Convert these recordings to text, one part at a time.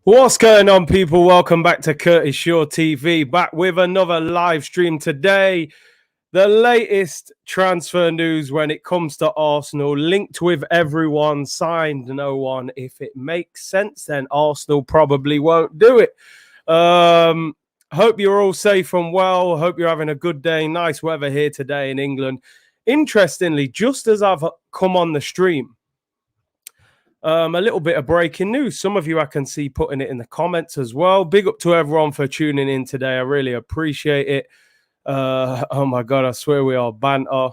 What's going on, people? Welcome back to Curtis Shaw TV. Back with another live stream today. The latest transfer news when it comes to Arsenal, linked with everyone, signed no one. If it makes sense, then Arsenal probably won't do it. Hope you're all safe and well. Hope you're having a good day. Nice weather here today in England. Interestingly, just as I've come on the stream, a little bit of breaking news. Some of you I can see putting it in the comments as well. Big up to everyone for tuning in today. I really appreciate it. Oh my God, I swear we are banter.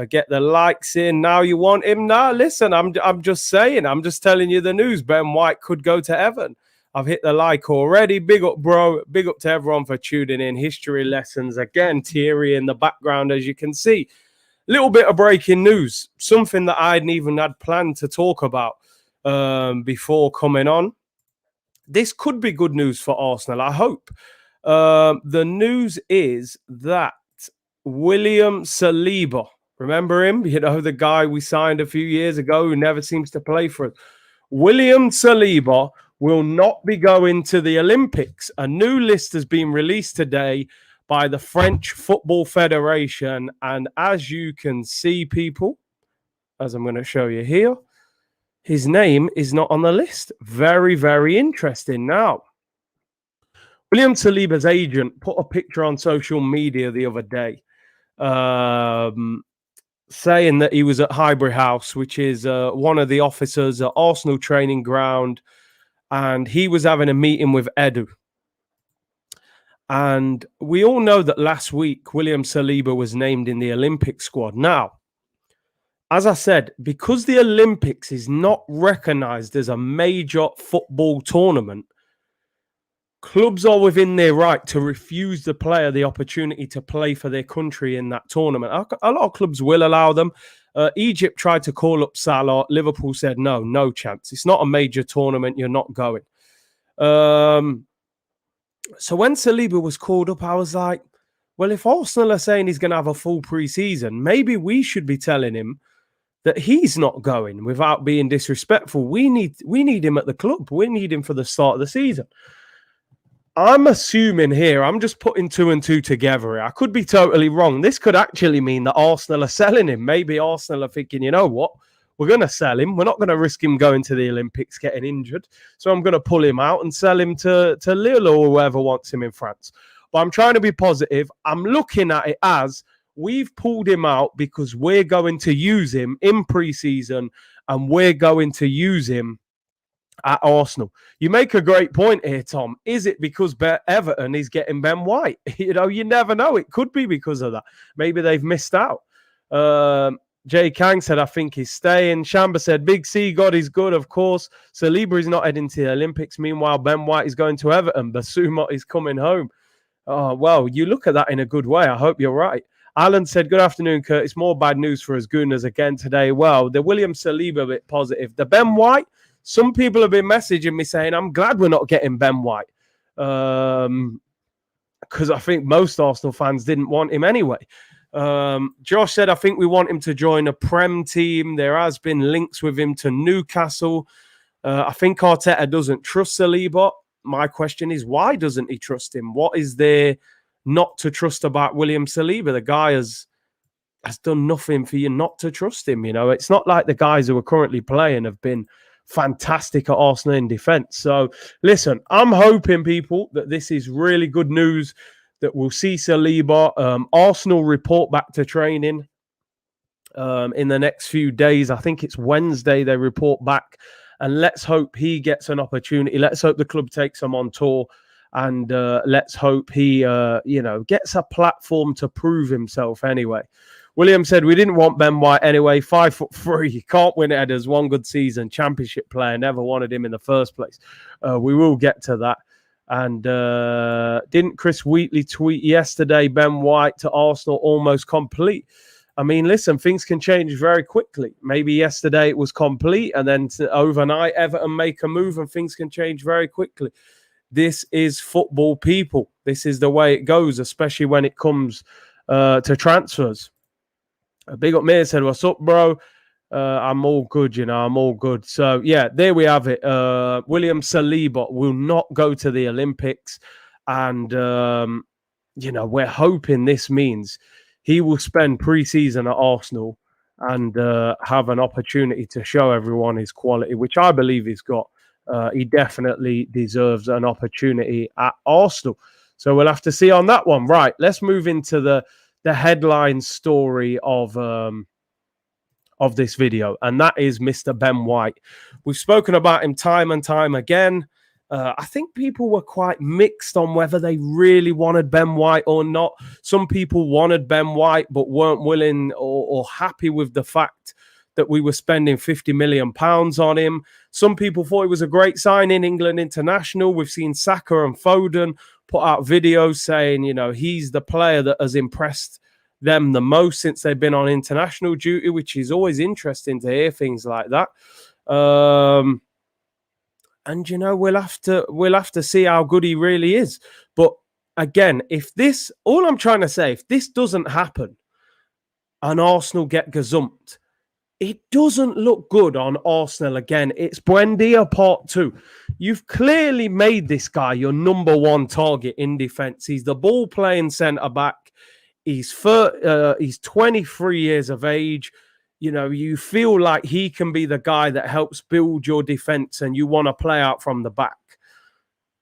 Get the likes in. Now you want him? Nah, listen, I'm just saying. I'm just telling you the news. Ben White could go to Everton. I've hit the like already. Big up, bro. Big up to everyone for tuning in. History lessons. Again, Thierry in the background, as you can see. Little bit of breaking news. Something that I hadn't even had planned to talk about before coming on. This could be good news for Arsenal, I hope. The news is that William Saliba, remember him? You know, the guy we signed a few years ago who never seems to play for us. William Saliba will not be going to the Olympics. A new list has been released today by the French Football Federation. And as you can see, people, as I'm going to show you here, his name is not on the list. Very, very interesting. Now, William Saliba's agent put a picture on social media the other day saying that he was at Highbury House, which is one of the officers at Arsenal training ground, and he was having a meeting with Edu. And we all know that last week, William Saliba was named in the Olympic squad. Now, as I said, because the Olympics is not recognized as a major football tournament, clubs are within their right to refuse the player the opportunity to play for their country in that tournament. A lot of clubs will allow them. Egypt tried to call up Salah. Liverpool said, no chance. It's not a major tournament. You're not going. So when Saliba was called up, I was like, well, if Arsenal are saying he's going to have a full pre-season, maybe we should be telling him that he's not going without being disrespectful. We need him at the club. We need him for the start of the season. I'm assuming here, I'm just putting two and two together. I could be totally wrong. This could actually mean that Arsenal are selling him. Maybe Arsenal are thinking, you know what? We're going to sell him. We're not going to risk him going to the Olympics, getting injured. So I'm going to pull him out and sell him to Lille or whoever wants him in France. But I'm trying to be positive. I'm looking at it as we've pulled him out because we're going to use him in pre-season and we're going to use him at Arsenal. You make a great point here, Tom. Is it because Everton is getting Ben White? You know, you never know. It could be because of that. Maybe they've missed out. Jay Kang said, I think he's staying. Shamba said, Big C, God is good, of course. Saliba is not heading to the Olympics. Meanwhile, Ben White is going to Everton. Basuma is coming home. Oh, well, you look at that in a good way. I hope you're right. Alan said, good afternoon, Curtis. More bad news for us Gooners again today. Well, the William Saliba bit positive. The Ben White, some people have been messaging me saying, I'm glad we're not getting Ben White. Because I think most Arsenal fans didn't want him anyway. Josh said, I think we want him to join a Prem team. There has been links with him to Newcastle. I think Arteta doesn't trust Saliba. My question is, why doesn't he trust him? What is there not to trust about William Saliba? The guy has done nothing for you not to trust him. You know, it's not like the guys who are currently playing have been fantastic at Arsenal in defence. So, listen, I'm hoping, people, that this is really good news, that we'll see Saliba. Arsenal report back to training in the next few days. I think it's Wednesday they report back. And let's hope he gets an opportunity. Let's hope the club takes him on tour. And let's hope he, gets a platform to prove himself anyway. William said, we didn't want Ben White anyway. 5'3". He can't win headers. One good season. Championship player. Never wanted him in the first place. We will get to that. And didn't Chris Wheatley tweet yesterday, Ben White to Arsenal almost complete? I mean, listen, things can change very quickly. Maybe yesterday it was complete, and then overnight Everton make a move and things can change very quickly. This is football, people. This is the way it goes, especially when it comes to transfers. Big up Mir said, what's up, bro? I'm all good, I'm all good. So, yeah, there we have it. William Saliba will not go to the Olympics. And, we're hoping this means he will spend pre-season at Arsenal and have an opportunity to show everyone his quality, which I believe he's got. He definitely deserves an opportunity at Arsenal. So we'll have to see on that one. Right, let's move into the headline story of this video, and that is Mr. Ben White. We've spoken about him time and time again. I think people were quite mixed on whether they really wanted Ben White or not. Some people wanted Ben White but weren't willing or happy with the fact that we were spending £50 million on him. Some people thought it was a great signing, England international. We've seen Saka and Foden put out videos saying, he's the player that has impressed them the most since they've been on international duty, which is always interesting to hear things like that. And we'll have to see how good he really is. But again, all I'm trying to say, if this doesn't happen and Arsenal get gazumped, it doesn't look good on Arsenal again. It's Buendia part 2. You've clearly made this guy your number one target in defence. He's the ball-playing centre-back. He's 23 years of age. You feel like he can be the guy that helps build your defense and you want to play out from the back.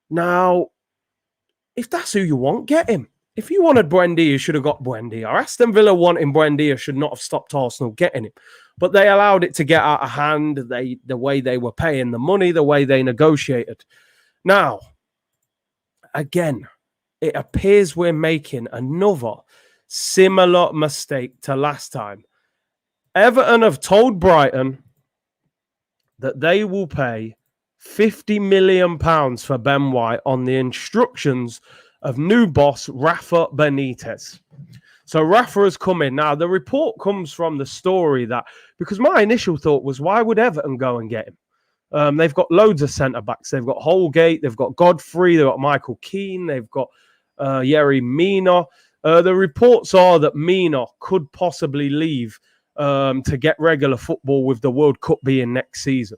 Now, if that's who you want, get him. If you wanted Buendia, you should have got Buendia. Aston Villa wanting Buendia should not have stopped Arsenal getting him. But they allowed it to get out of hand, the way they were paying the money, the way they negotiated. Now, again, it appears we're making another similar mistake to last time. Everton have told Brighton that they will pay £50 million for Ben White on the instructions of new boss Rafa Benitez. So Rafa has come in. Now, the report comes from the story that, because my initial thought was, why would Everton go and get him? They've got loads of centre-backs. They've got Holgate, they've got Godfrey, they've got Michael Keane, they've got Yerry Mina. The reports are that Mina could possibly leave to get regular football with the World Cup being next season.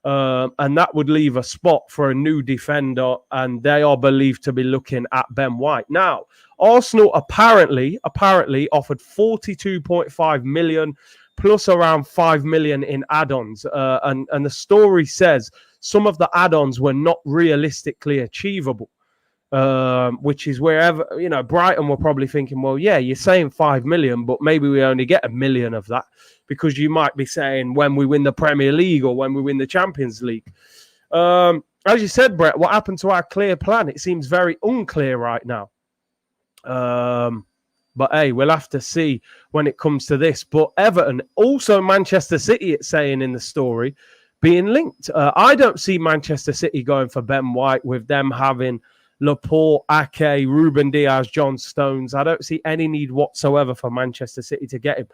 And that would leave a spot for a new defender, and they are believed to be looking at Ben White. Now, Arsenal apparently offered 42.5 million plus around 5 million in add-ons. And the story says some of the add-ons were not realistically achievable. Which is wherever, Brighton were probably thinking, well, yeah, you're saying 5 million, but maybe we only get 1 million of that, because you might be saying when we win the Premier League or when we win the Champions League. As you said, Brett, what happened to our clear plan? It seems very unclear right now. But hey, we'll have to see when it comes to this. But Everton, also Manchester City, it's saying in the story, being linked. I don't see Manchester City going for Ben White with them having Laporte, Ake, Ruben Diaz, John Stones. I don't see any need whatsoever for Manchester City to get him.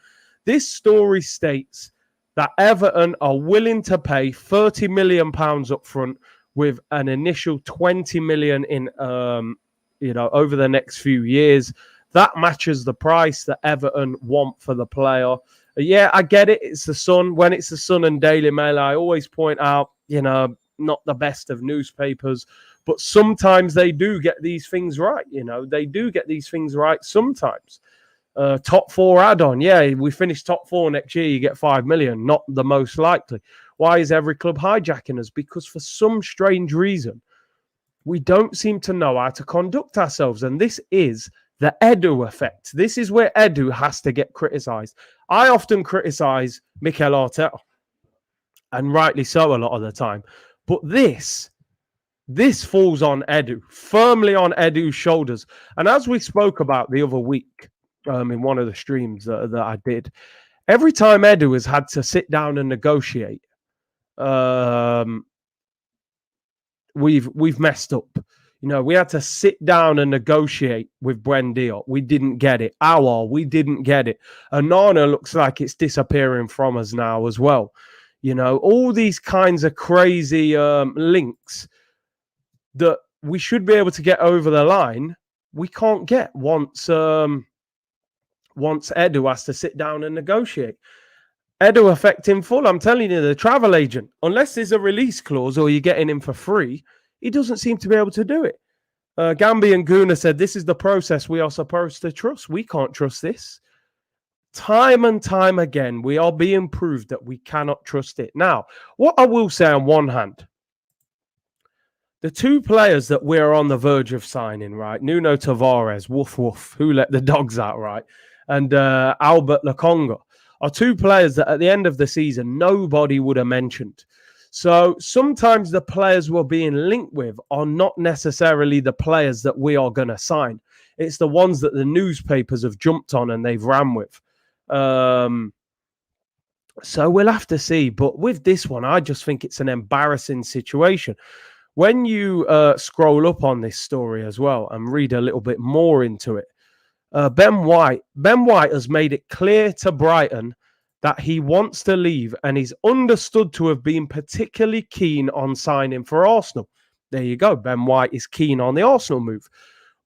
This story states that Everton are willing to pay £30 million up front with an initial 20 million in, over the next few years. That matches the price that Everton want for the player. Yeah, I get it. It's the Sun. When it's the Sun and Daily Mail, I always point out, not the best of newspapers, but sometimes they do get these things right. They do get these things right sometimes. Top 4 add-on. Yeah, we finish top 4 next year, you get 5 million. Not the most likely. Why is every club hijacking us? Because for some strange reason, we don't seem to know how to conduct ourselves. And this is the Edu effect. This is where Edu has to get criticised. I often criticise Mikel Arteta, and rightly so a lot of the time. But this falls on Edu, firmly on Edu's shoulders. And as we spoke about the other week in one of the streams that I did, every time Edu has had to sit down and negotiate, we've messed up. We had to sit down and negotiate with Buendia. We didn't get it. We didn't get it. Onana looks like it's disappearing from us now as well. All these kinds of crazy links that we should be able to get over the line, we can't get once Edu has to sit down and negotiate. Edo effect in full. I'm telling you, the travel agent, unless there's a release clause or you're getting him for free, he doesn't seem to be able to do it. Gambi and Guna said, this is the process we are supposed to trust. We can't trust this. Time and time again, we are being proved that we cannot trust it. Now, what I will say on one hand, the two players that we're on the verge of signing, right? Nuno Tavares, woof woof, who let the dogs out, right? And Albert Lokonga are two players that at the end of the season, nobody would have mentioned. So sometimes the players we're being linked with are not necessarily the players that we are going to sign. It's the ones that the newspapers have jumped on and they've ran with. So we'll have to see. But with this one, I just think it's an embarrassing situation. When you scroll up on this story as well and read a little bit more into it, Ben White has made it clear to Brighton that he wants to leave, and he's understood to have been particularly keen on signing for Arsenal. There you go. Ben White is keen on the Arsenal move.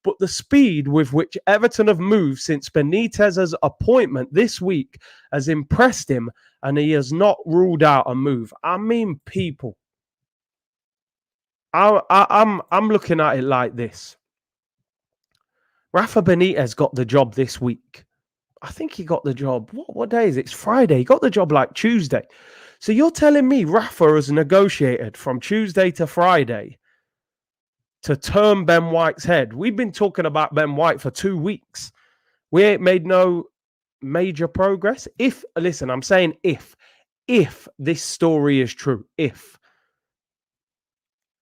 But the speed with which Everton have moved since Benitez's appointment this week has impressed him, and he has not ruled out a move. I mean, people, I'm looking at it like this. Rafa Benitez got the job this week. I think he got the job. What day is it? It's Friday. He got the job like Tuesday. So you're telling me Rafa has negotiated from Tuesday to Friday to turn Ben White's head? We've been talking about Ben White for 2 weeks. We ain't made no major progress. Listen, I'm saying if this story is true, if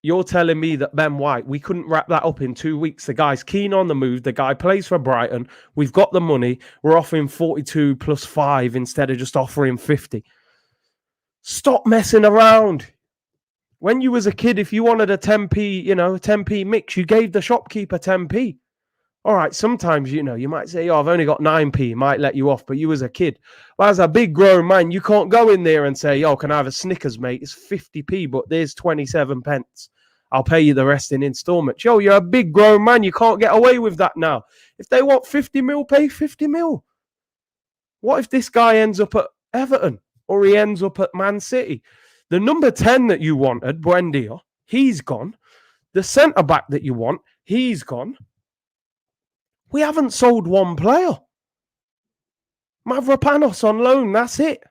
you're telling me that Ben White, we couldn't wrap that up in 2 weeks. The guy's keen on the move. The guy plays for Brighton. We've got the money. We're offering 42 plus 5 instead of just offering 50. Stop messing around. When you was a kid, if you wanted a 10p, a 10p mix, you gave the shopkeeper 10p. All right, sometimes, you might say, I've only got 9p, might let you off, but you was a kid. Well, as a big grown man, you can't go in there and say, can I have a Snickers, mate? It's 50p, but there's 27 pence. I'll pay you the rest in installments. You're a big grown man. You can't get away with that now. If they want 50 mil, pay 50 mil. What if this guy ends up at Everton or he ends up at Man City? The number 10 that you wanted, Buendia, he's gone. The centre-back that you want, he's gone. We haven't sold one player. Mavropanos on loan, that's it.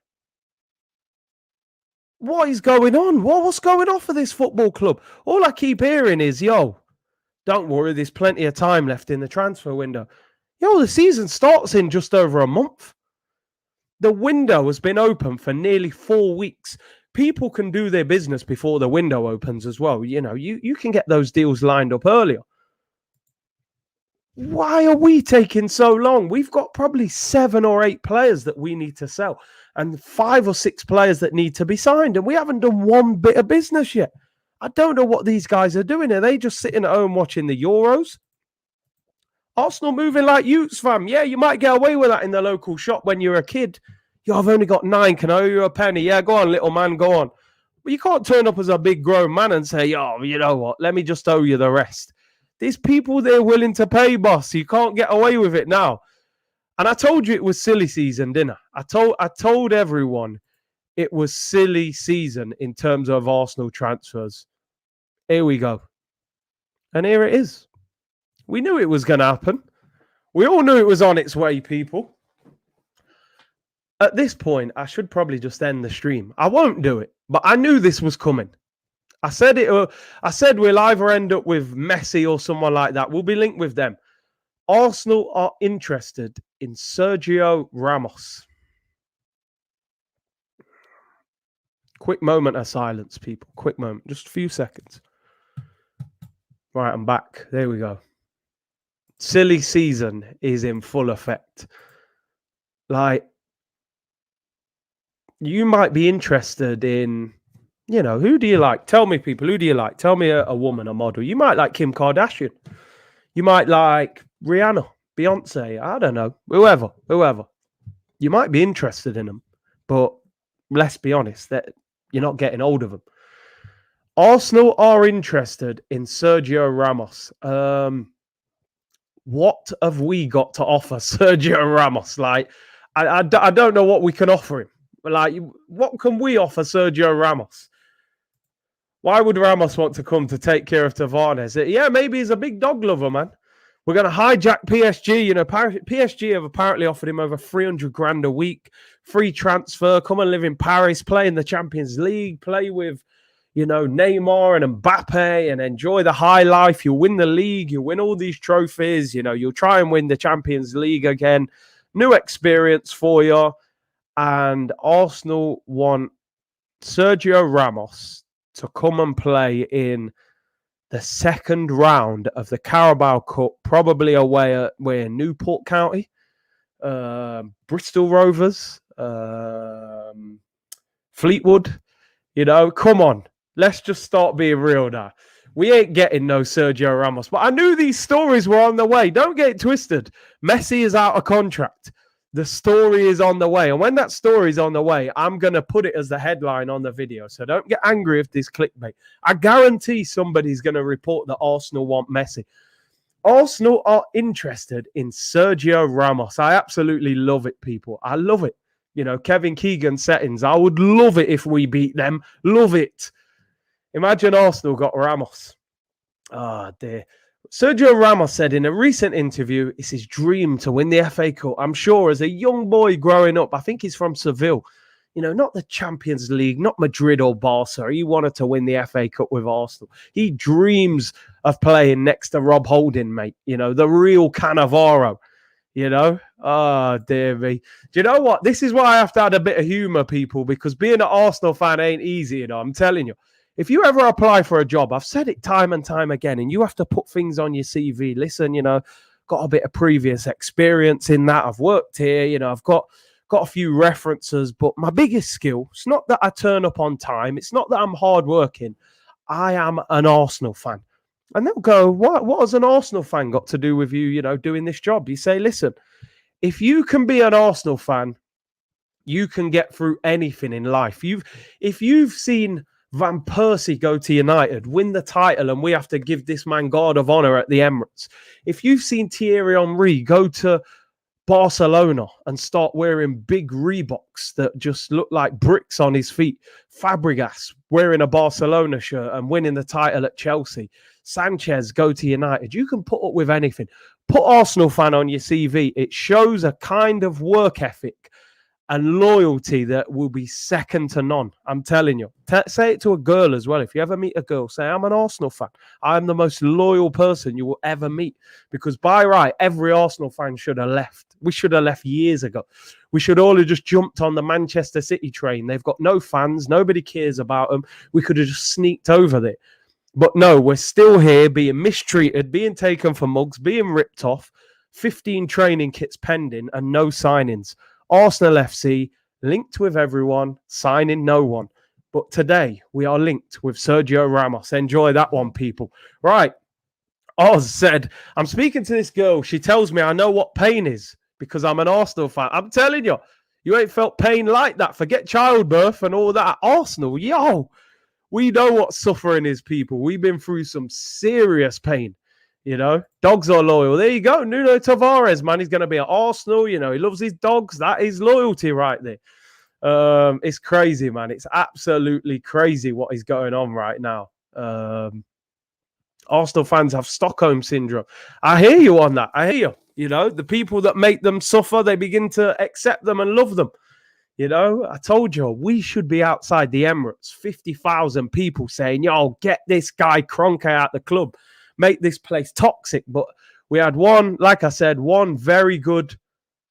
What is going on? What's going on for this football club? All I keep hearing is, don't worry, there's plenty of time left in the transfer window. The season starts in just over a month. The window has been open for nearly 4 weeks. People can do their business before the window opens as well. You can get those deals lined up earlier. Why are we taking so long? We've got probably 7 or 8 players that we need to sell and 5 or 6 players that need to be signed. And we haven't done one bit of business yet. I don't know what these guys are doing. Are they just sitting at home watching the Euros? Arsenal moving like Utes, fam. Yeah, you might get away with that in the local shop when you're a kid. I've only got 9. Can I owe you a penny? Yeah, go on, little man, go on. But you can't turn up as a big grown man and say, you know what? Let me just owe you the rest. There's people there willing to pay, boss. You can't get away with it now. And I told you it was silly season, didn't I? I told everyone it was silly season in terms of Arsenal transfers. Here we go. And here it is. We knew it was going to happen. We all knew it was on its way, people. At this point, I should probably just end the stream. I won't do it, but I knew this was coming. I said we'll either end up with Messi or someone like that. We'll be linked with them. Arsenal are interested in Sergio Ramos. Quick moment of silence, people. Quick moment. Just a few seconds. Right, I'm back. There we go. Silly season is in full effect. You might be interested in, who do you like? Tell me, people, who do you like? Tell me a woman, a model. You might like Kim Kardashian. You might like Rihanna, Beyonce, I don't know, whoever. You might be interested in them, but let's be honest, that you're not getting hold of them. Arsenal are interested in Sergio Ramos. What have we got to offer Sergio Ramos? I don't know what we can offer him. Like, what can we offer Sergio Ramos? Why would Ramos want to come to take care of Tavares? Yeah, maybe he's a big dog lover, man. We're going to hijack PSG. You know, PSG have apparently offered him over 300 grand a week, free transfer, come and live in Paris, play in the Champions League, play with, you know, Neymar and Mbappe and enjoy the high life. You'll win the league. You'll win all these trophies. You know, you'll try and win the Champions League again. New experience for you. And Arsenal want Sergio Ramos to come and play in the second round of the Carabao Cup, probably away at Newport County, Bristol Rovers, Fleetwood. You know, come on. Let's just start being real now. We ain't getting no Sergio Ramos. But I knew these stories were on the way. Don't get it twisted. Messi is out of contract. The story is on the way. And when that story is on the way, I'm going to put it as the headline on the video. So don't get angry if this clickbait. I guarantee somebody's going to report that Arsenal want Messi. Arsenal are interested in Sergio Ramos. I absolutely love it, people. I love it. You know, Kevin Keegan settings. I would love it if we beat them. Love it. Imagine Arsenal got Ramos. Oh, dear. Sergio Ramos said in a recent interview, it's his dream to win the FA Cup. I'm sure as a young boy growing up, I think he's from Seville, you know, not the Champions League, not Madrid or Barca. He wanted to win the FA Cup with Arsenal. He dreams of playing next to Rob Holding, mate. You know, the real Cannavaro, you know. Oh, dear me. Do you know what? This is why I have to add a bit of humour, people, because being an Arsenal fan ain't easy, you know, I'm telling you. If you ever apply for a job, I've said it time and time again, and you have to put things on your CV. Listen, you know, got a bit of previous experience in that. I've worked here, you know, I've got a few references, but my biggest skill, it's not that I turn up on time. It's not that I'm hardworking. I am an Arsenal fan. And they'll go, what has an Arsenal fan got to do with you, you know, doing this job? You say, listen, if you can be an Arsenal fan, you can get through anything in life. If you've seen Van Persie go to United, win the title, and we have to give this man guard of honor at the Emirates. If you've seen Thierry Henry go to Barcelona and start wearing big Reeboks that just look like bricks on his feet, Fabregas wearing a Barcelona shirt and winning the title at Chelsea, Sanchez go to United, you can put up with anything. Put Arsenal fan on your CV. It shows a kind of work ethic and loyalty that will be second to none. I'm telling you. Say it to a girl as well. If you ever meet a girl, say, I'm an Arsenal fan. I'm the most loyal person you will ever meet. Because by right, every Arsenal fan should have left. We should have left years ago. We should all have just jumped on the Manchester City train. They've got no fans. Nobody cares about them. We could have just sneaked over there. But no, we're still here being mistreated, being taken for mugs, being ripped off, 15 training kits pending and no signings. Arsenal FC, linked with everyone, signing no one. But today, we are linked with Sergio Ramos. Enjoy that one, people. Right. Oz said, I'm speaking to this girl. She tells me I know what pain is because I'm an Arsenal fan. I'm telling you, you ain't felt pain like that. Forget childbirth and all that. Arsenal, yo, we know what suffering is, people. We've been through some serious pain. You know, dogs are loyal. There you go. Nuno Tavares, man, he's going to be at Arsenal. You know, he loves his dogs. That is loyalty right there. It's crazy, man. It's absolutely crazy what is going on right now. Arsenal fans have Stockholm syndrome. I hear you on that. I hear you. You know, the people that make them suffer, they begin to accept them and love them. You know, I told you, we should be outside the Emirates. 50,000 people saying, yo, get this guy Kroenke out the club. Make this place toxic. But we had one, like I said, one very good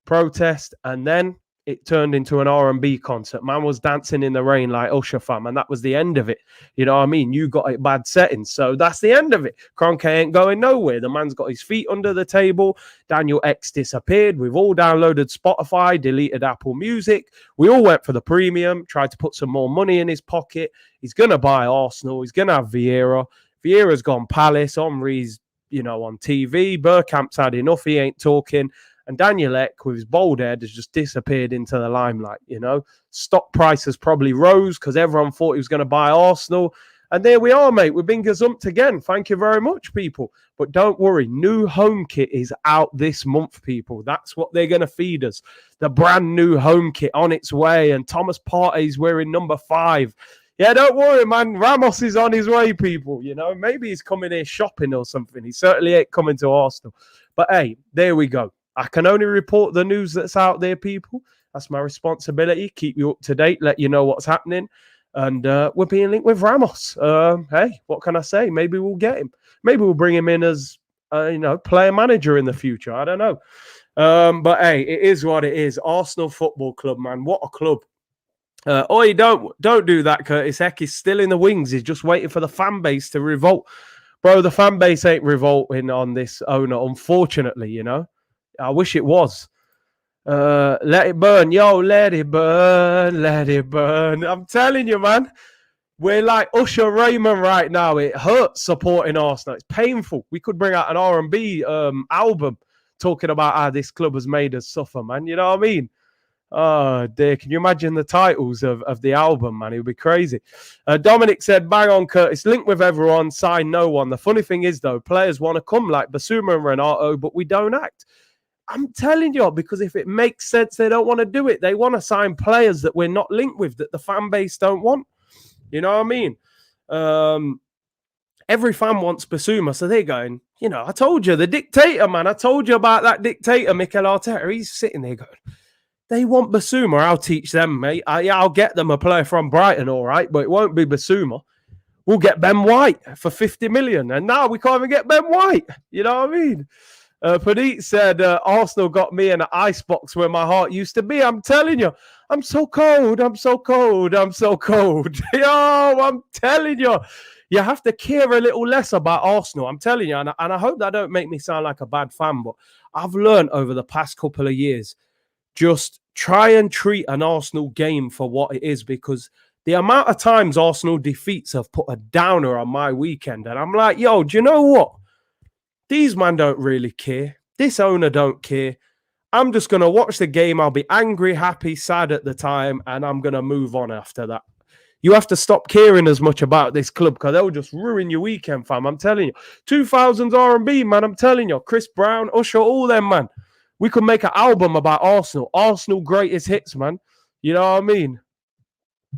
protest, and then it turned into an R&B concert. Man was dancing in the rain like Usher fam, and that was the end of it. You know what I mean? You got it bad settings, so that's the end of it. Kroenke ain't going nowhere. The man's got his feet under the table. Daniel X disappeared. We've all downloaded Spotify, deleted Apple Music. We all went for the premium, tried to put some more money in his pocket. He's going to buy Arsenal. He's going to have Vieira. Vieira's gone Palace. Henry's, you know, on TV. Bergkamp's had enough. He ain't talking. And Daniel Ek, with his bald head, has just disappeared into the limelight, you know. Stock prices probably rose because everyone thought he was going to buy Arsenal. And there we are, mate. We've been gazumped again. Thank you very much, people. But don't worry, new home kit is out this month, people. That's what they're going to feed us. The brand new home kit on its way. And Thomas Partey's wearing number 5. Yeah, don't worry, man. Ramos is on his way, people. You know, maybe he's coming here shopping or something. He certainly ain't coming to Arsenal. But hey, there we go. I can only report the news that's out there, people. That's my responsibility. Keep you up to date, let you know what's happening. And we're being linked with Ramos. Hey, what can I say? Maybe we'll get him. Maybe we'll bring him in as, player manager in the future. I don't know. But hey, it is what it is. Arsenal Football Club, man. What a club. Don't do that, Curtis. Heck is still in the wings. He's just waiting for the fan base to revolt. Bro, the fan base ain't revolting on this owner, unfortunately, you know. I wish it was. Let it burn. Yo, let it burn. Let it burn. I'm telling you, man. We're like Usher Raymond right now. It hurts supporting Arsenal. It's painful. We could bring out an R&B album talking about how this club has made us suffer, man. You know what I mean? Oh, dear. Can you imagine the titles of the album, man? It would be crazy. Dominic said, bang on, Curtis. Linked with everyone, sign no one. The funny thing is, though, players want to come like Basuma and Renato, but we don't act. I'm telling you, because if it makes sense, they don't want to do it. They want to sign players that we're not linked with, that the fan base don't want. You know what I mean? Every fan wants Basuma, so they're going, I told you, the dictator, man. I told you about that dictator, Mikel Arteta. He's sitting there going, they want Basuma. I'll teach them, mate. I'll get them a player from Brighton, all right, but it won't be Basuma. We'll get Ben White for 50 million, and now we can't even get Ben White. You know what I mean? Pradeep said, Arsenal got me in an icebox where my heart used to be. I'm telling you, I'm so cold. I'm so cold. I'm so cold. Yo, I'm telling you, you have to care a little less about Arsenal. I'm telling you, and I hope that don't make me sound like a bad fan, but I've learned over the past couple of years, just try and treat an Arsenal game for what it is, because the amount of times Arsenal defeats have put a downer on my weekend. And I'm like, yo, do you know what? These men don't really care. This owner don't care. I'm just going to watch the game. I'll be angry, happy, sad at the time, and I'm going to move on after that. You have to stop caring as much about this club, because they'll just ruin your weekend, fam. I'm telling you. 2000s R&B, man. I'm telling you. Chris Brown, Usher, all them, man. We could make an album about Arsenal. Arsenal greatest hits, man. You know what I mean?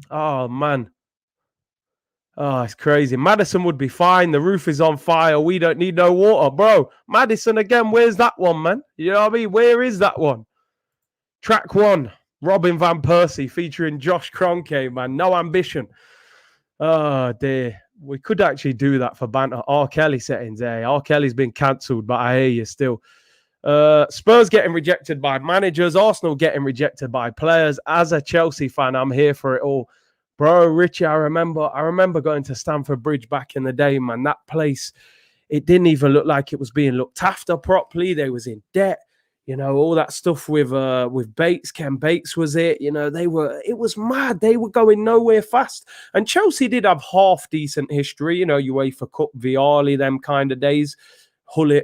Oh, man. Oh, it's crazy. Maddison would be fine. The roof is on fire. We don't need no water. Bro, Maddison again. Where's that one, man? You know what I mean? Where is that one? Track 1. Robin Van Persie featuring Josh Kroenke, man. No ambition. Oh, dear. We could actually do that for banter. R. Kelly settings, eh? R. Kelly's been cancelled, but I hear you still. Spurs getting rejected by managers. Arsenal getting rejected by players. As a Chelsea fan, I'm here for it all. Bro, Richie, I remember going to Stamford Bridge back in the day, man. That place, it didn't even look like it was being looked after properly. They was in debt, all that stuff with Bates. Ken Bates was it. It was mad. They were going nowhere fast. And Chelsea did have half decent history, UEFA Cup, Vialli, them kind of days, Hullet.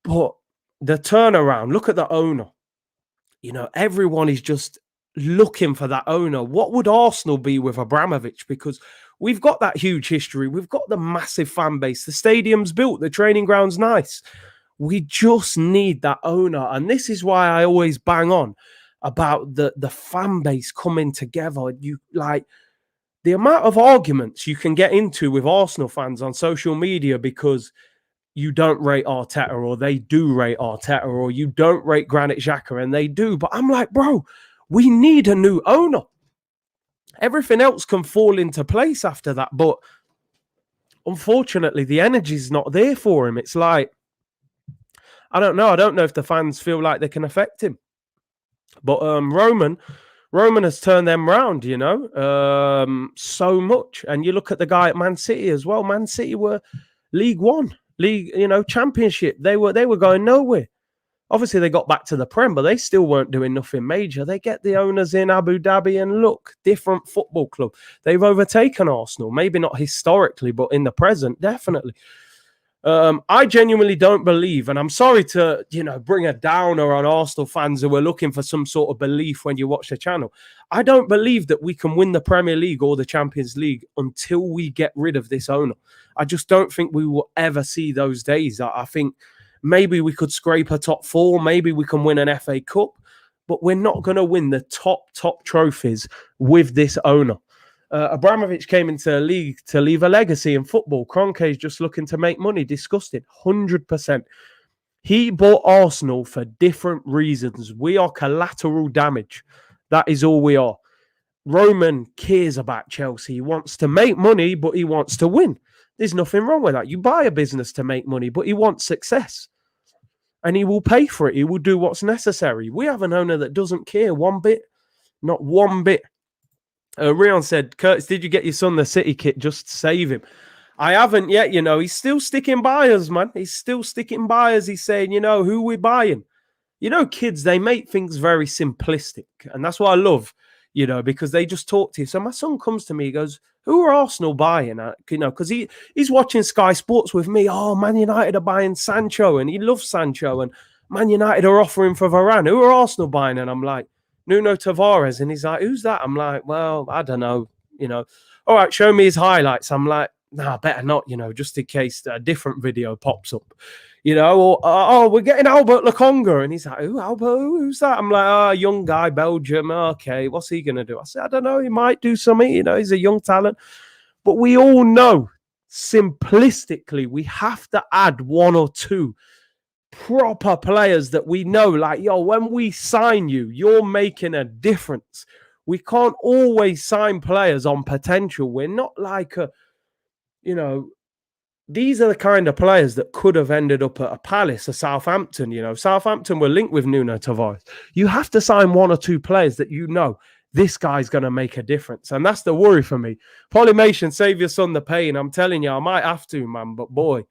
But the turnaround, look at the owner. Everyone is just looking for that owner. What would Arsenal be with Abramovich? Because we've got that huge history. We've got the massive fan base. The stadium's built. The training ground's nice. We just need that owner. And this is why I always bang on about the fan base coming together. The amount of arguments you can get into with Arsenal fans on social media because you don't rate Arteta, or they do rate Arteta, or you don't rate Granit Xhaka and they do. But I'm like, bro, we need a new owner. Everything else can fall into place after that. But unfortunately, the energy's not there for him. It's like, I don't know. I don't know if the fans feel like they can affect him. But Roman has turned them round, so much. And you look at the guy at Man City as well. Man City were League One, Championship. They were going nowhere. Obviously, they got back to the Prem, but they still weren't doing nothing major. They get the owners in Abu Dhabi and look, different football club. They've overtaken Arsenal. Maybe not historically, but in the present, definitely. I genuinely don't believe, and I'm sorry to, bring a downer on Arsenal fans who are looking for some sort of belief when you watch the channel. I don't believe that we can win the Premier League or the Champions League until we get rid of this owner. I just don't think we will ever see those days. I think maybe we could scrape a top 4, maybe we can win an FA Cup, but we're not going to win the top trophies with this owner. Abramovich came into the league to leave a legacy in football. Kroenke is just looking to make money. Disgusted. 100%. He bought Arsenal for different reasons. We are collateral damage. That is all we are. Roman cares about Chelsea. He wants to make money, but he wants to win. There's nothing wrong with that. You buy a business to make money, but he wants success. And he will pay for it. He will do what's necessary. We have an owner that doesn't care one bit. Not one bit. Rion said, Curtis, did you get your son the City kit just to save him? I haven't yet, He's still sticking by us, man. He's still sticking by us. He's saying, who we're buying. Kids, they make things very simplistic. And that's what I love, because they just talk to you. So my son comes to me, he goes, who are Arsenal buying? Because he's watching Sky Sports with me. Oh, Man United are buying Sancho, and he loves Sancho. And Man United are offering for Varane. Who are Arsenal buying? And I'm like, Nuno Tavares. And he's like, who's that? I'm like, well, I don't know, All right, show me his highlights. I'm like, nah, better not, just in case a different video pops up, or, oh, we're getting Albert Lokonga. And he's like, who's that? I'm like, young guy, Belgium. Okay, what's he going to do? I said, I don't know. He might do something, he's a young talent. But we all know, simplistically, we have to add 1 or 2 proper players that we know, like, when we sign you, you're making a difference. We can't always sign players on potential. We're not like these are the kind of players that could have ended up at a Palace or Southampton. Southampton were linked with Nuno Tavares. You have to sign 1 or 2 players that this guy's going to make a difference. And that's the worry for me. Polymation, save your son the pain. I'm telling you, I might have to, man, but boy.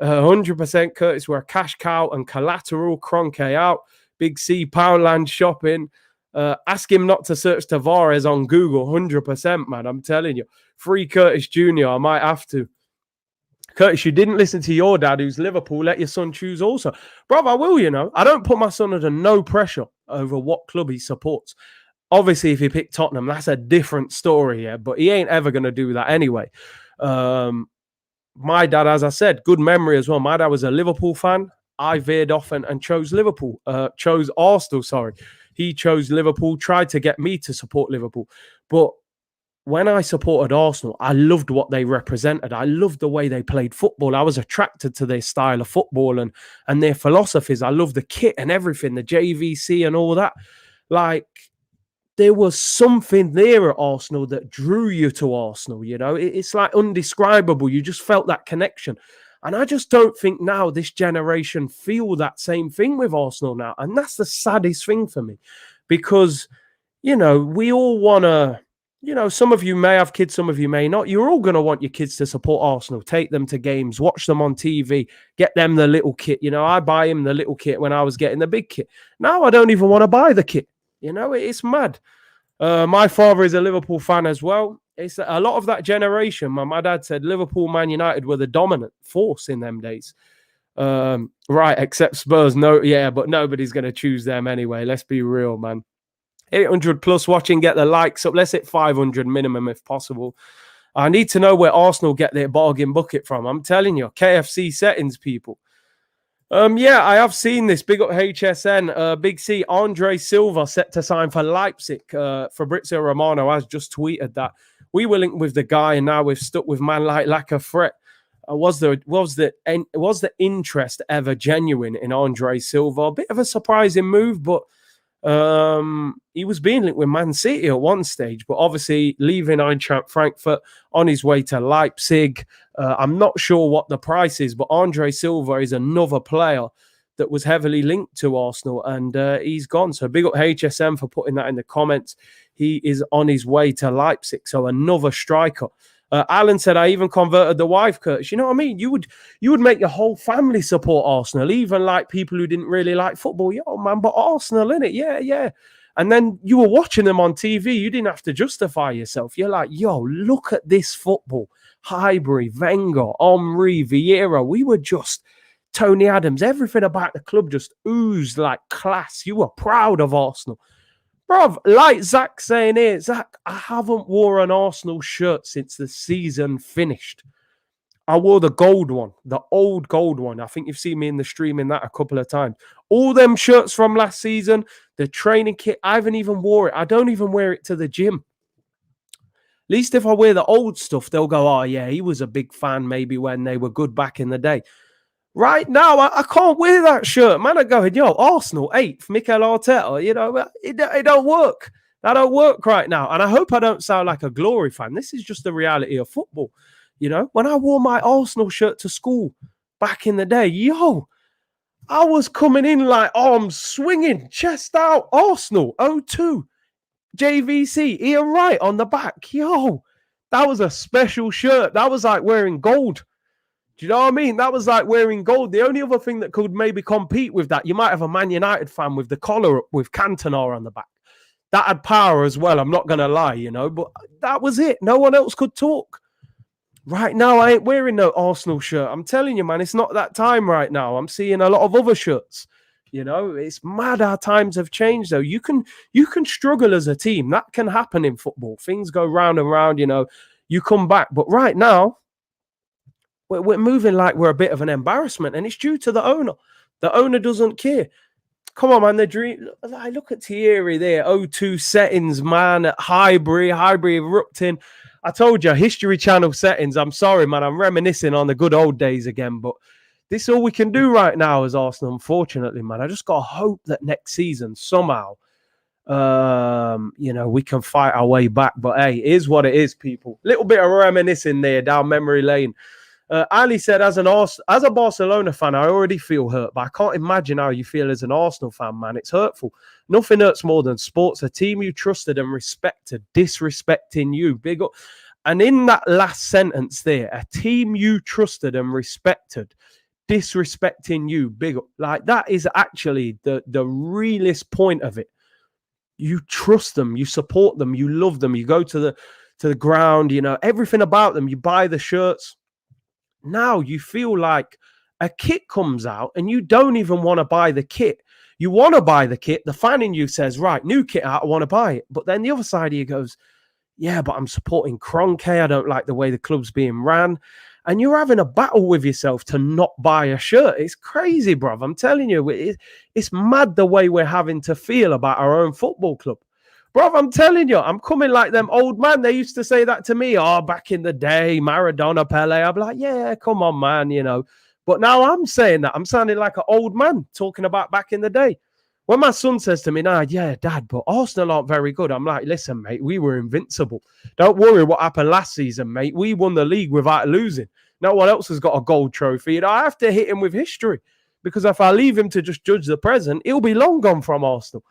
100% Curtis, we're a cash cow and collateral. Kroenke out. Big C, Poundland shopping. Ask him not to search Tavares on Google. 100%, man. I'm telling you. Free Curtis Jr. I might have to. Curtis, you didn't listen to your dad, who's Liverpool. Let your son choose also. Bro, I will, I don't put my son under no pressure over what club he supports. Obviously, if he picked Tottenham, that's a different story, yeah. But he ain't ever going to do that anyway. My dad, as I said, good memory as well. My dad was a Liverpool fan. I veered off and chose Liverpool. Chose Arsenal, sorry. He chose Liverpool, tried to get me to support Liverpool. But when I supported Arsenal, I loved what they represented. I loved the way they played football. I was attracted to their style of football and their philosophies. I loved the kit and everything, the JVC and all that. Like, there was something there at Arsenal that drew you to Arsenal, It's like undescribable. You just felt that connection. And I just don't think now this generation feel that same thing with Arsenal now. And that's the saddest thing for me. Because, we all want to, some of you may have kids, some of you may not. You're all going to want your kids to support Arsenal. Take them to games, watch them on TV, get them the little kit. I buy him the little kit when I was getting the big kit. Now I don't even want to buy the kit. It's mad. My father is a Liverpool fan as well. It's a lot of that generation. My dad said Liverpool, Man United were the dominant force in them days. Right, except Spurs. No, yeah, but nobody's going to choose them anyway. Let's be real, man. 800 plus watching, get the likes up. Let's hit 500 minimum if possible. I need to know where Arsenal get their bargain bucket from. I'm telling you, KFC settings, people. Yeah, I have seen this. Big up HSN. Big C, Andre Silva set to sign for Leipzig. Fabrizio Romano has just tweeted that. We were linked with the guy, and now we've stuck with man like a threat. Was the interest ever genuine in Andre Silva? A bit of a surprising move, but he was being linked with Man City at one stage, but obviously leaving Eintracht Frankfurt on his way to Leipzig. I'm not sure what the price is, but Andre Silva is another player that was heavily linked to Arsenal, and he's gone. So big up HSM for putting that in the comments. He is on his way to Leipzig, so another striker. Alan said, I even converted the wife, Curtis. You know what I mean? You would make your whole family support Arsenal, even like people who didn't really like football. Yo, man, but Arsenal, innit? Yeah. And then you were watching them on TV. You didn't have to justify yourself. You're like, yo, look at this football. Highbury, Wenger, Henry, Vieira. We were just Tony Adams. Everything about the club just oozed like class. You were proud of Arsenal. Bruv, like Zach saying here, Zach, I haven't wore an Arsenal shirt since the season finished. I wore the gold one, the old gold one. I think you've seen me in the stream in that a couple of times. All them shirts from last season, the training kit, I haven't even wore it. I don't even wear it to the gym. At least if I wear the old stuff, they'll go, oh yeah, he was a big fan maybe when they were good back in the day. Right now, I can't wear that shirt. Man, I'm going, yo, Arsenal, 8th, Mikel Arteta. You know, it don't work. That don't work right now. And I hope I don't sound like a glory fan. This is just the reality of football. You know, when I wore my Arsenal shirt to school back in the day, yo, I was coming in like arms swinging, chest out, Arsenal, 0-2, JVC, Ian Wright on the back. Yo, that was a special shirt. That was like wearing gold. Do you know what I mean? That was like wearing gold. The only other thing that could maybe compete with that, you might have a Man United fan with the collar up with Cantona on the back. That had power as well, I'm not going to lie, you know, but that was it. No one else could talk. Right now, I ain't wearing no Arsenal shirt. I'm telling you, man, it's not that time right now. I'm seeing a lot of other shirts. You know, it's mad how times have changed, though. You can struggle as a team. That can happen in football. Things go round and round, you know. You come back. But right now, we're moving like we're a bit of an embarrassment, and it's due to the owner. The owner doesn't care. Come on, man. The dream. I look at Thierry there. 0-2 settings, man. At Highbury erupting. I told you, History Channel settings. I'm sorry, man. I'm reminiscing on the good old days again, but this is all we can do right now as Arsenal, unfortunately, man. I just got to hope that next season somehow, you know, we can fight our way back. But hey, it is what it is, people. Little bit of reminiscing there down memory lane. Ali said, as a Barcelona fan, I already feel hurt, but I can't imagine how you feel as an Arsenal fan, man. It's hurtful. Nothing hurts more than sports. A team you trusted and respected, disrespecting you. Big up. And in that last sentence there, a team you trusted and respected, disrespecting you. Big up. Like, that is actually the realest point of it. You trust them. You support them. You love them. You go to the ground, you know, everything about them. You buy the shirts. Now you feel like a kit comes out and you don't even want to buy the kit. You want to buy the kit. The fan in you says, right, new kit out, I want to buy it. But then the other side of you goes, yeah, but I'm supporting Kroenke. I don't like the way the club's being ran. And you're having a battle with yourself to not buy a shirt. It's crazy, bruv. I'm telling you, it's mad the way we're having to feel about our own football club. Bruv, I'm telling you, I'm coming like them old man. They used to say that to me. Oh, back in the day, Maradona, Pele. I'm like, yeah, come on, man, you know. But now I'm saying that. I'm sounding like an old man talking about back in the day. When my son says to me, nah, yeah, Dad, but Arsenal aren't very good. I'm like, listen, mate, we were invincible. Don't worry what happened last season, mate. We won the league without losing. No one else has got a gold trophy. You know, I have to hit him with history. Because if I leave him to just judge the present, he'll be long gone from Arsenal.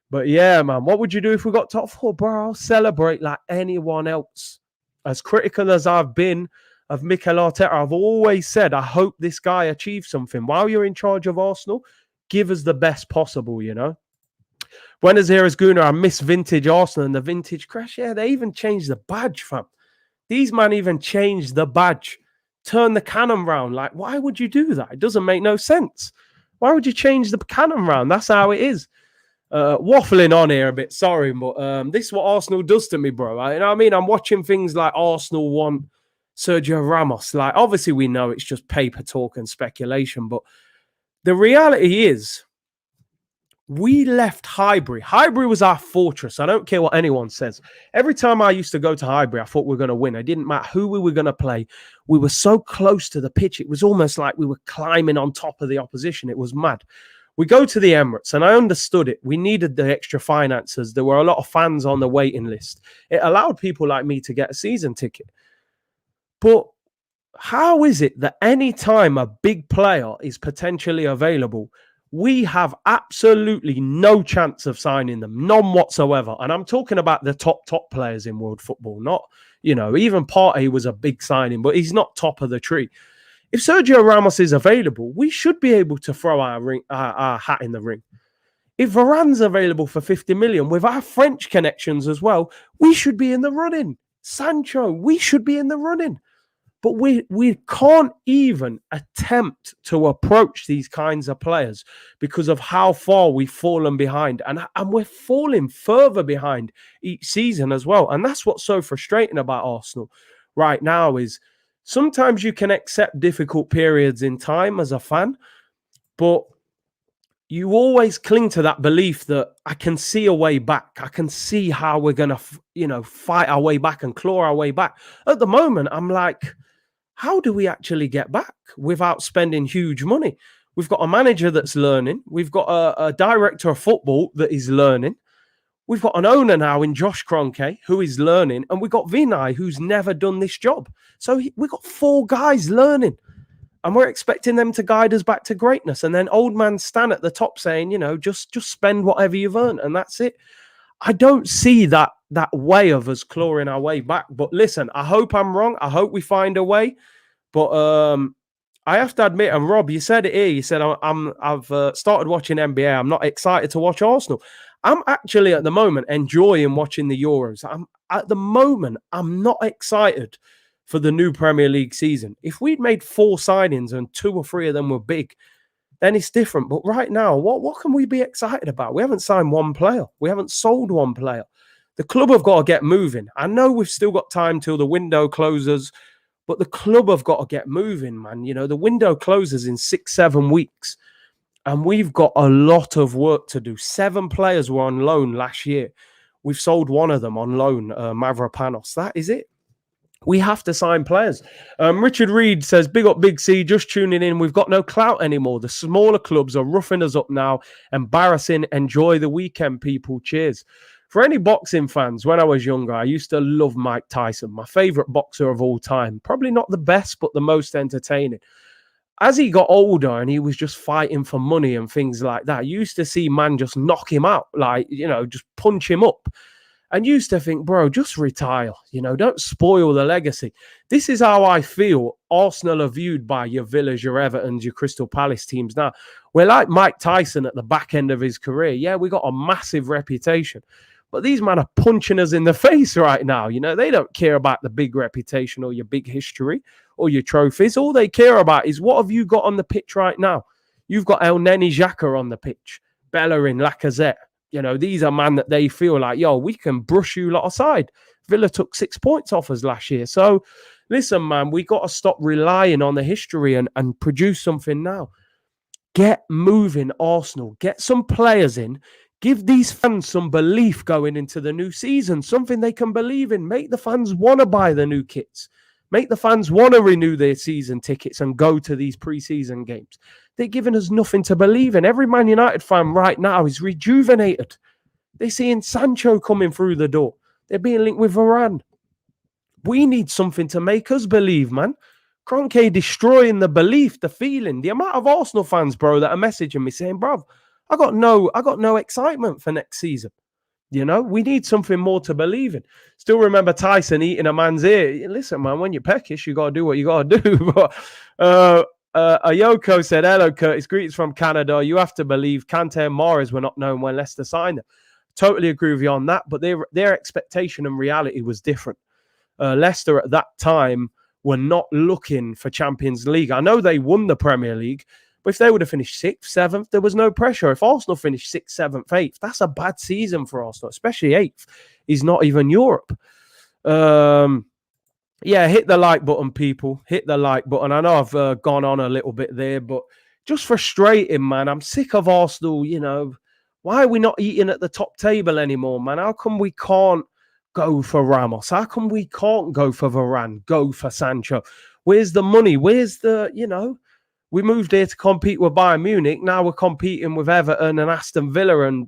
But yeah, man, what would you do if we got top 4? Bro, I'll celebrate like anyone else. As critical as I've been of Mikel Arteta, I've always said, I hope this guy achieves something. While you're in charge of Arsenal, give us the best possible, you know. Buenos Aires Guna, I miss vintage Arsenal and the vintage crash. Yeah, they even changed the badge, fam. These man even changed the badge. Turn the cannon round. Like, why would you do that? It doesn't make no sense. Why would you change the cannon round? That's how it is. Waffling on here a bit, sorry, but this is what Arsenal does to me, bro. You know what I mean? I'm watching things like Arsenal want Sergio Ramos. Like, obviously we know it's just paper talk and speculation, but the reality is we left Highbury. Highbury was our fortress. I don't care what anyone says. Every time I used to go to Highbury, I thought we were going to win. It didn't matter who we were going to play. We were so close to the pitch. It was almost like we were climbing on top of the opposition. It was mad. We go to the Emirates, and I understood it. We needed the extra finances. There were a lot of fans on the waiting list. It allowed people like me to get a season ticket. But how is it that any time a big player is potentially available, we have absolutely no chance of signing them? None whatsoever. And I'm talking about the top players in world football. Not, you know, even Partey was a big signing, but he's not top of the tree. If Sergio Ramos is available, we should be able to throw our hat in the ring. If Varane's available for 50 million, with our French connections as well, we should be in the running. Sancho, we should be in the running. But we can't even attempt to approach these kinds of players because of how far we've fallen behind. And we're falling further behind each season as well. And that's what's so frustrating about Arsenal right now is sometimes you can accept difficult periods in time as a fan, but you always cling to that belief that I can see a way back. I can see how we're going to, fight our way back and claw our way back. At the moment, I'm like, how do we actually get back without spending huge money? We've got a manager that's learning. We've got a director of football that is learning. We've got an owner now in Josh Kroenke who is learning. And we've got Vinay who's never done this job. So we've got 4 guys learning. And we're expecting them to guide us back to greatness. And then old man Stan at the top saying, just spend whatever you've earned. And that's it. I don't see that way of us clawing our way back. But listen, I hope I'm wrong. I hope we find a way. But I have to admit, and Rob, you said it here. You said I've started watching NBA. I'm not excited to watch Arsenal. I'm actually at the moment enjoying watching the Euros. I'm not excited for the new Premier League season. If we'd made 4 signings and 2 or 3 of them were big, then it's different. But right now, what can we be excited about? We haven't signed 1 player. We haven't sold 1 player. The club have got to get moving. I know we've still got time till the window closes, but the club have got to get moving, man. The window closes in 6-7 weeks, and we've got a lot of work to do. 7 players were on loan last year. We've sold 1 of them on loan, Mavropanos. That is it. We have to sign players. Richard Reed says, big up Big C, just tuning in. We've got no clout anymore. The smaller clubs are roughing us up now. Embarrassing. Enjoy the weekend, people. Cheers. For any boxing fans, when I was younger, I used to love Mike Tyson, my favorite boxer of all time. Probably not the best, but the most entertaining. As he got older and he was just fighting for money and things like that, you used to see man just knock him out, just punch him up. And used to think, bro, just retire. Don't spoil the legacy. This is how I feel Arsenal are viewed by your Villas, your Evertons, your Crystal Palace teams now. We're like Mike Tyson at the back end of his career. Yeah, we got a massive reputation. But these men are punching us in the face right now. They don't care about the big reputation or your big history or your trophies. All they care about is what have you got on the pitch right now? You've got El Neni Xhaka on the pitch, Bellerin, Lacazette. These are men that they feel like, we can brush you lot aside. Villa took 6 points off us last year. So, listen, man, we got to stop relying on the history and produce something now. Get moving, Arsenal. Get some players in. Give these fans some belief going into the new season, something they can believe in. Make the fans want to buy the new kits. Make the fans want to renew their season tickets and go to these pre-season games. They're giving us nothing to believe in. Every Man United fan right now is rejuvenated. They're seeing Sancho coming through the door. They're being linked with Varane. We need something to make us believe, man. Kroenke destroying the belief, the feeling. The amount of Arsenal fans, bro, that are messaging me saying, bro, I got no excitement for next season. We need something more to believe in. Still remember Tyson eating a man's ear. Listen, man, when you're peckish, you got to do what you got to do. But Ayoko said, hello, Curtis. Greetings from Canada. You have to believe Kante and Mahrez were not known when Leicester signed them. Totally agree with you on that. But their expectation and reality was different. Leicester at that time were not looking for Champions League. I know they won the Premier League, but if they would have finished 6th, 7th, there was no pressure. If Arsenal finished 6th, 7th, 8th, that's a bad season for Arsenal, especially 8th. He's not even Europe. Yeah, hit the like button, people. Hit the like button. I know I've gone on a little bit there, but just frustrating, man. I'm sick of Arsenal, Why are we not eating at the top table anymore, man? How come we can't go for Ramos? How come we can't go for Varane, go for Sancho? Where's the money? Where's the, we moved here to compete with Bayern Munich. Now we're competing with Everton and Aston Villa. And,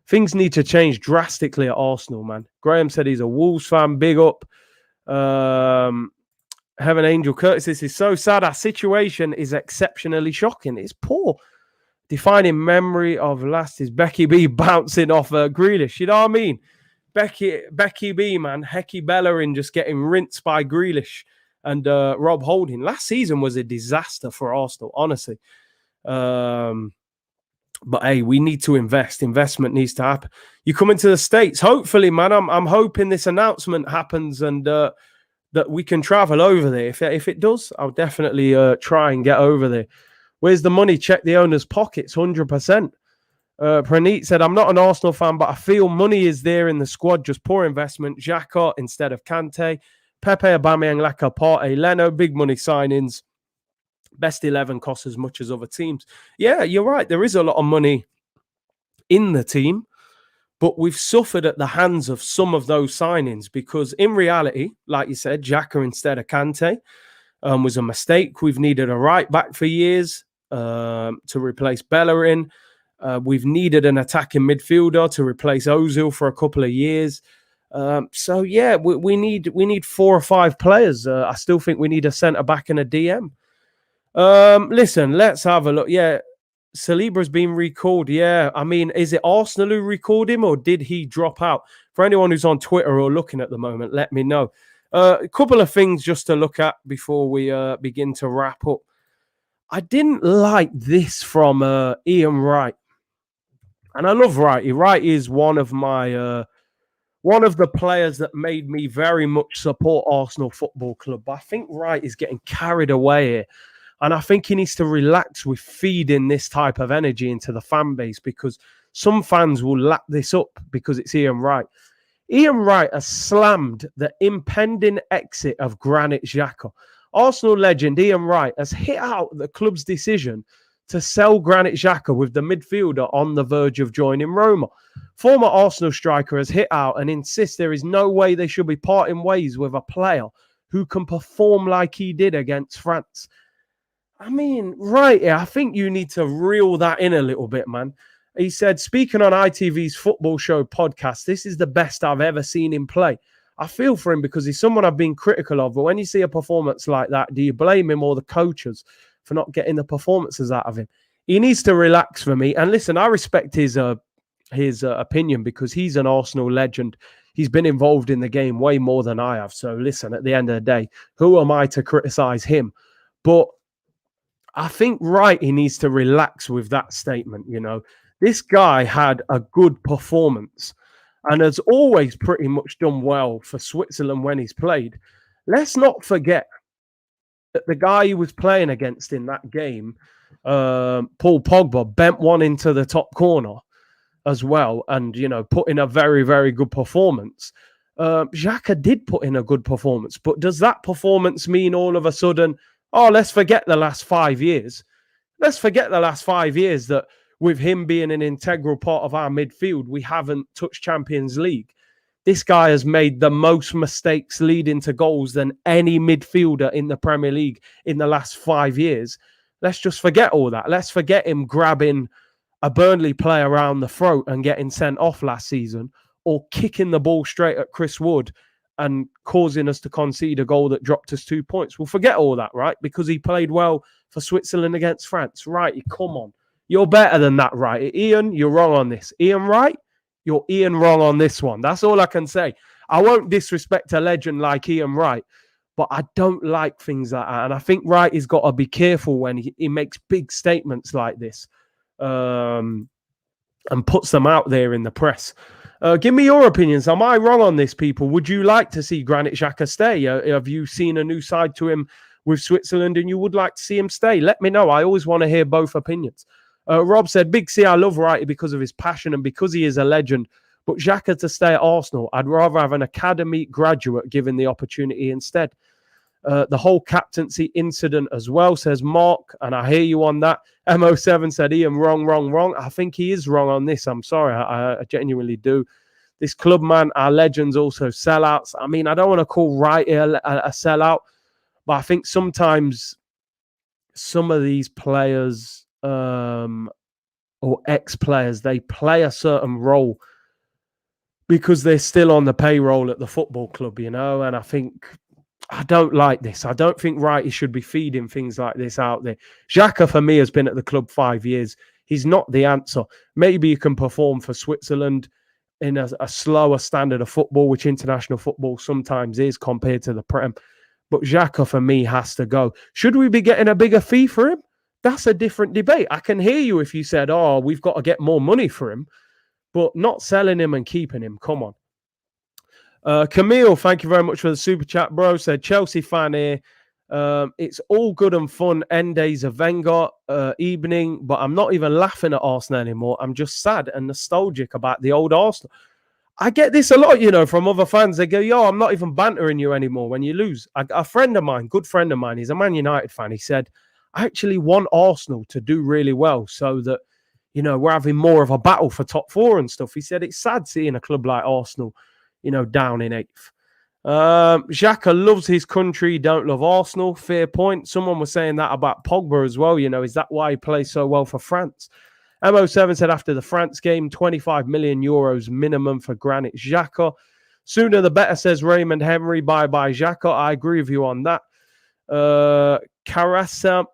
things need to change drastically at Arsenal, man. Graham said he's a Wolves fan. Big up. Heaven Angel Curtis, this is so sad. Our situation is exceptionally shocking. It's poor. Defining memory of last is Becky B bouncing off Grealish. You know what I mean? Becky B, man. Hecky Bellerin just getting rinsed by Grealish. And Rob Holding. Last season was a disaster for Arsenal, honestly. But hey, we need to invest. Investment needs to happen. You come into the States, hopefully, man. I'm hoping this announcement happens and that we can travel over there. If it does, I'll definitely try and get over there. Where's the money? Check the owner's pockets, 100%. Praneet said, I'm not an Arsenal fan, but I feel money is there in the squad, just poor investment. Xhaka instead of Kante. Pepe, Aubameyang, Laka, Partey, Leno, big money signings. Best 11 costs as much as other teams. Yeah, you're right. There is a lot of money in the team, but we've suffered at the hands of some of those signings because in reality, like you said, Xhaka instead of Kante was a mistake. We've needed a right back for years to replace Bellerin. We've needed an attacking midfielder to replace Ozil for a couple of years. So yeah, we need 4 or 5 players. I still think we need a centre back and a DM. Listen, let's have a look. Yeah, Celiba's been recalled. Yeah, I mean, is it Arsenal who recalled him or did he drop out? For anyone who's on Twitter or looking at the moment, let me know. A couple of things just to look at before we begin to wrap up. I didn't like this from Ian Wright. And I love Wrighty. Wrighty is one of the players that made me very much support Arsenal Football Club. But I think Wright is getting carried away here. And I think he needs to relax with feeding this type of energy into the fan base because some fans will lap this up because it's Ian Wright. Ian Wright has slammed the impending exit of Granit Xhaka. Arsenal legend Ian Wright has hit out the club's decision to sell Granit Xhaka with the midfielder on the verge of joining Roma. Former Arsenal striker has hit out and insists there is no way they should be parting ways with a player who can perform like he did against France. I mean, right here, I think you need to reel that in a little bit, man. He said, speaking on ITV's Football Show podcast, this is the best I've ever seen him play. I feel for him because he's someone I've been critical of. But when you see a performance like that, do you blame him or the coaches for not getting the performances out of him? He needs to relax for me. And listen, I respect his opinion because he's an Arsenal legend. He's been involved in the game way more than I have. So listen, at the end of the day, who am I to criticize him? But I think he needs to relax with that statement. You know, this guy had a good performance and has always pretty much done well for Switzerland when he's played. Let's not forget that the guy he was playing against in that game, Paul Pogba, bent one into the top corner as well and, you know, put in a very, very good performance. Xhaka did put in a good performance, but does that performance mean all of a sudden, oh, let's forget the last 5 years? Let's forget the last 5 years that with him being an integral part of our midfield, we haven't touched Champions League. This guy has made the most mistakes leading to goals than any midfielder in the Premier League in the last 5 years. Let's just forget all that. Let's forget him grabbing a Burnley player around the throat and getting sent off last season, or kicking the ball straight at Chris Wood and causing us to concede a goal that dropped us 2 points. We'll forget all that, right? Because he played well for Switzerland against France. Right, come on. You're better than that, right? Ian, you're wrong on this. Ian Wright, you're Ian wrong on this one. That's all I can say. I won't disrespect a legend like Ian Wright, but I don't like things like that. And I think Wright has got to be careful when he makes big statements like this and puts them out there in the press. Give me your opinions. Am I wrong on this, people? Would you like to see Granit Xhaka stay? Have you seen a new side to him with Switzerland and you would like to see him stay? Let me know. I always want to hear both opinions. Rob said, Big C, I love Wrighty because of his passion and because he is a legend. But Xhaka to stay at Arsenal, I'd rather have an academy graduate given the opportunity instead. The whole captaincy incident as well, says Mark, and I hear you on that. MO7 said, Ian, wrong. I think he is wrong on this. I'm sorry. I genuinely do. This club, man, our legends also sellouts. I mean, I don't want to call Wright a sellout, but I think sometimes some of these players or ex-players, they play a certain role because they're still on the payroll at the football club, you know, and I don't like this. I don't think Wrighty should be feeding things like this out there. Xhaka, for me, has been at the club 5 years. He's not the answer. Maybe you can perform for Switzerland in a slower standard of football, which international football sometimes is compared to the Prem. But Xhaka, for me, has to go. Should we be getting a bigger fee for him? That's a different debate. I can hear you if you said, oh, we've got to get more money for him, but not selling him and keeping him. Come on. Camille, thank you very much for the super chat, bro. Said Chelsea fan here. It's all good and fun. End days of Wenger evening, but I'm not even laughing at Arsenal anymore. I'm just sad and nostalgic about the old Arsenal. I get this a lot, from other fans. They go, yo, I'm not even bantering you anymore when you lose. A friend of mine, good friend of mine, he's a Man United fan. He said, I actually want Arsenal to do really well so that, we're having more of a battle for top four and stuff. He said, it's sad seeing a club like Arsenal, down in 8th. Xhaka loves his country, don't love Arsenal. Fair point. Someone was saying that about Pogba as well. Is that why he plays so well for France? MO7 said after the France game, 25 million euros minimum for Granit Xhaka. Sooner the better, says Raymond Henry. Bye-bye, Xhaka. I agree with you on that. Karasamagus,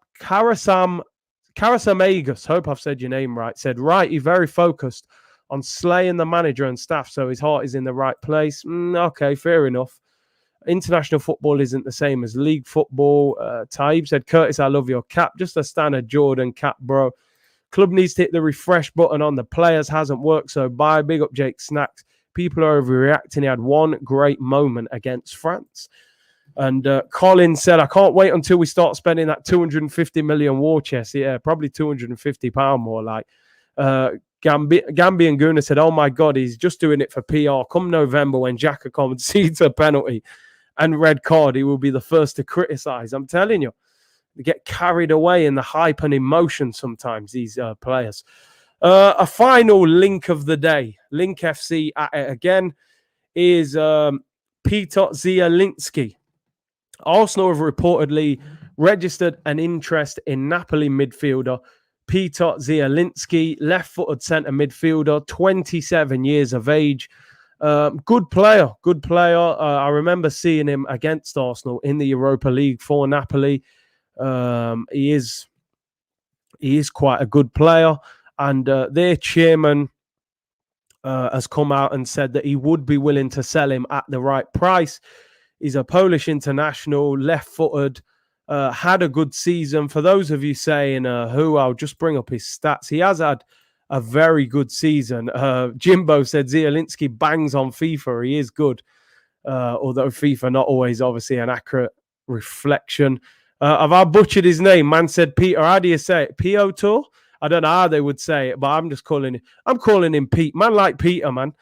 hope I've said your name right, said, right, he's very focused on slaying the manager and staff, so his heart is in the right place. Okay, fair enough. International football isn't the same as league football. Taib said, Curtis, I love your cap. Just a standard Jordan cap, bro. Club needs to hit the refresh button on the players. Hasn't worked, so bye. Big up Jake Snacks. People are overreacting. He had one great moment against France. And Colin said, I can't wait until we start spending that 250 million war chest. Yeah, probably 250 pound more like. Gambi and Guna said, oh my God, he's just doing it for PR. Come November when Xhaka concedes a penalty and red card, he will be the first to criticize. I'm telling you. They get carried away in the hype and emotion sometimes, these players. A final link of the day, Link FC at it again, is Peter Zielinski. Arsenal have reportedly registered an interest in Napoli midfielder Peter Zielinski, left-footed centre midfielder, 27 years of age. Good player. I remember seeing him against Arsenal in the Europa League for Napoli. He is quite a good player, and their chairman has come out and said that he would be willing to sell him at the right price. He's a Polish international, left-footed, had a good season. For those of you saying who, I'll just bring up his stats. He has had a very good season. Jimbo said Zielinski bangs on FIFA. He is good, although FIFA not always obviously an accurate reflection. Have I butchered his name? Man said Peter. How do you say it? Piotr? I don't know how they would say it, but I'm calling him Pete. Man like Peter, man.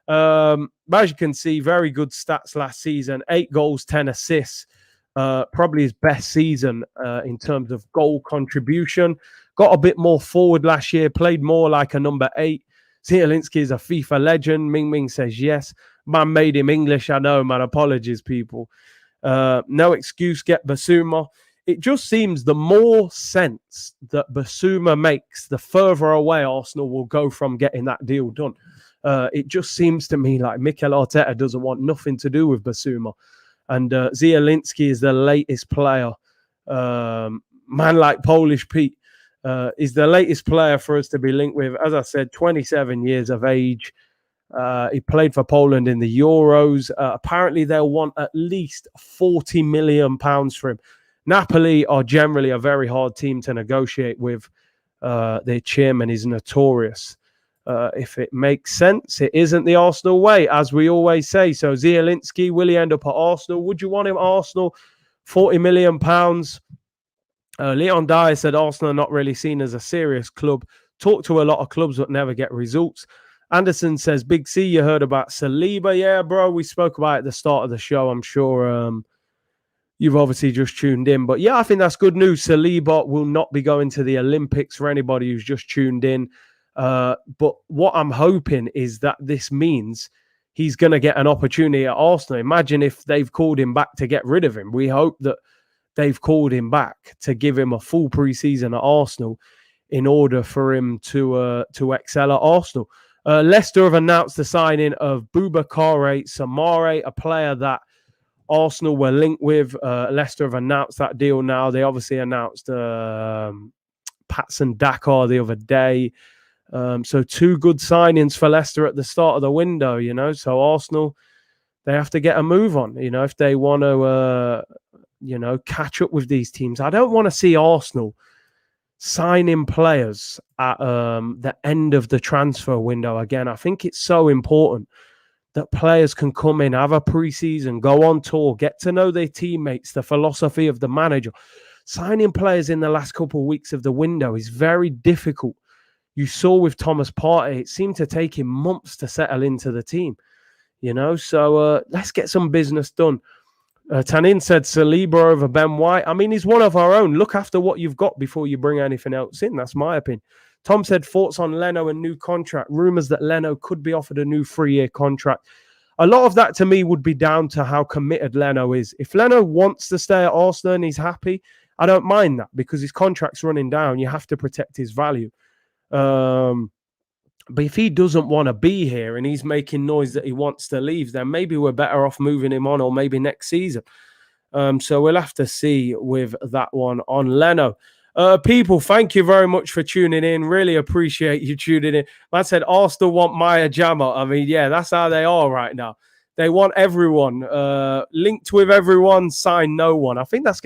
As you can see, very good stats last season. 8 goals, 10 assists. Probably his best season in terms of goal contribution. Got a bit more forward last year. Played more like a number 8. Zielinski is a FIFA legend. Ming Ming says yes. Man made him English. I know, man. Apologies, people. No excuse. Get Basuma. It just seems the more sense that Basuma makes, the further away Arsenal will go from getting that deal done. It just seems to me like Mikel Arteta doesn't want nothing to do with Basuma. And Zielinski is the latest player. Man like Polish Pete is the latest player for us to be linked with. As I said, 27 years of age. He played for Poland in the Euros. Apparently, they'll want at least £40 million for him. Napoli are generally a very hard team to negotiate with. Their chairman is notorious. If it makes sense, it isn't the Arsenal way, as we always say. So Zielinski, will he end up at Arsenal? Would you want him at Arsenal? £40 million. Leon Dyer said Arsenal are not really seen as a serious club. Talk to a lot of clubs but never get results. Anderson says, Big C, you heard about Celiba? Yeah, bro, we spoke about it at the start of the show. I'm sure you've obviously just tuned in. But yeah, I think that's good news. Celiba will not be going to the Olympics for anybody who's just tuned in. But what I'm hoping is that this means he's going to get an opportunity at Arsenal. Imagine if they've called him back to get rid of him. We hope that they've called him back to give him a full preseason at Arsenal in order for him to excel at Arsenal. Leicester have announced the signing of Boubakary Samare, a player that Arsenal were linked with. Leicester have announced that deal now. They obviously announced Patson Dakar the other day. So 2 good signings for Leicester at the start of the window, So Arsenal, they have to get a move on, if they want to, catch up with these teams. I don't want to see Arsenal signing players at the end of the transfer window again. I think it's so important that players can come in, have a pre-season, go on tour, get to know their teammates, the philosophy of the manager. Signing players in the last couple of weeks of the window is very difficult. You saw with Thomas Partey, it seemed to take him months to settle into the team, So let's get some business done. Tanin said Celiba over Ben White. I mean, he's one of our own. Look after what you've got before you bring anything else in. That's my opinion. Tom said thoughts on Leno and new contract. Rumours that Leno could be offered a new 3-year contract. A lot of that to me would be down to how committed Leno is. If Leno wants to stay at Arsenal and he's happy, I don't mind that because his contract's running down. You have to protect his value. But if he doesn't want to be here and he's making noise that he wants to leave, then maybe we're better off moving him on, or maybe next season. So we'll have to see with that one on Leno. People, thank you very much for tuning in. Really appreciate you tuning in. Man said Arsenal want Maya Jama. I mean, yeah, that's how they are right now. They want everyone. Linked with everyone, sign no one. I think that's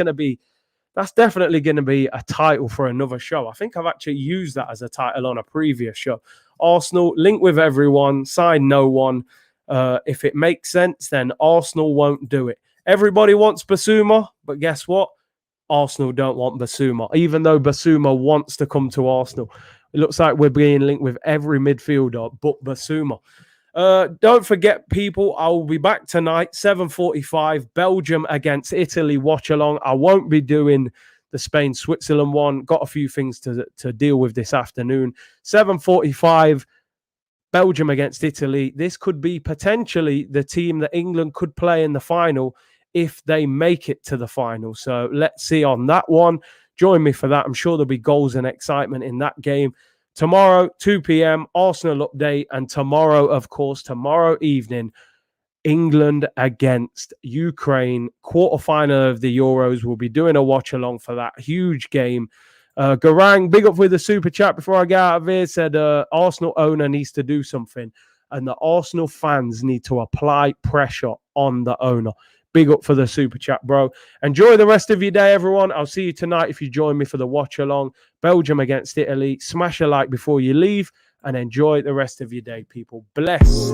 definitely going to be a title for another show. I think I've actually used that as a title on a previous show. Arsenal, link with everyone, sign no one. If it makes sense, then Arsenal won't do it. Everybody wants Basuma, but guess what? Arsenal don't want Basuma, even though Basuma wants to come to Arsenal. It looks like we're being linked with every midfielder but Basuma. Don't forget, people, I will be back tonight, 7:45, Belgium against Italy watch along. I won't be doing the Spain-Switzerland one. Got a few things to deal with this afternoon. 7:45, Belgium against Italy. This could be potentially the team that England could play in the final if they make it to the final. So let's see on that one. Join me for that. I'm sure there'll be goals and excitement in that game. Tomorrow, 2 p.m., Arsenal update. And tomorrow, of course, tomorrow evening, England against Ukraine, quarterfinal of the Euros. We'll be doing a watch along for that huge game. Garang, big up with the super chat before I get out of here, said Arsenal owner needs to do something and the Arsenal fans need to apply pressure on the owner. Big up for the super chat, bro. Enjoy the rest of your day, everyone. I'll see you tonight if you join me for the watch along. Belgium against Italy. Smash a like before you leave and enjoy the rest of your day, people. Bless.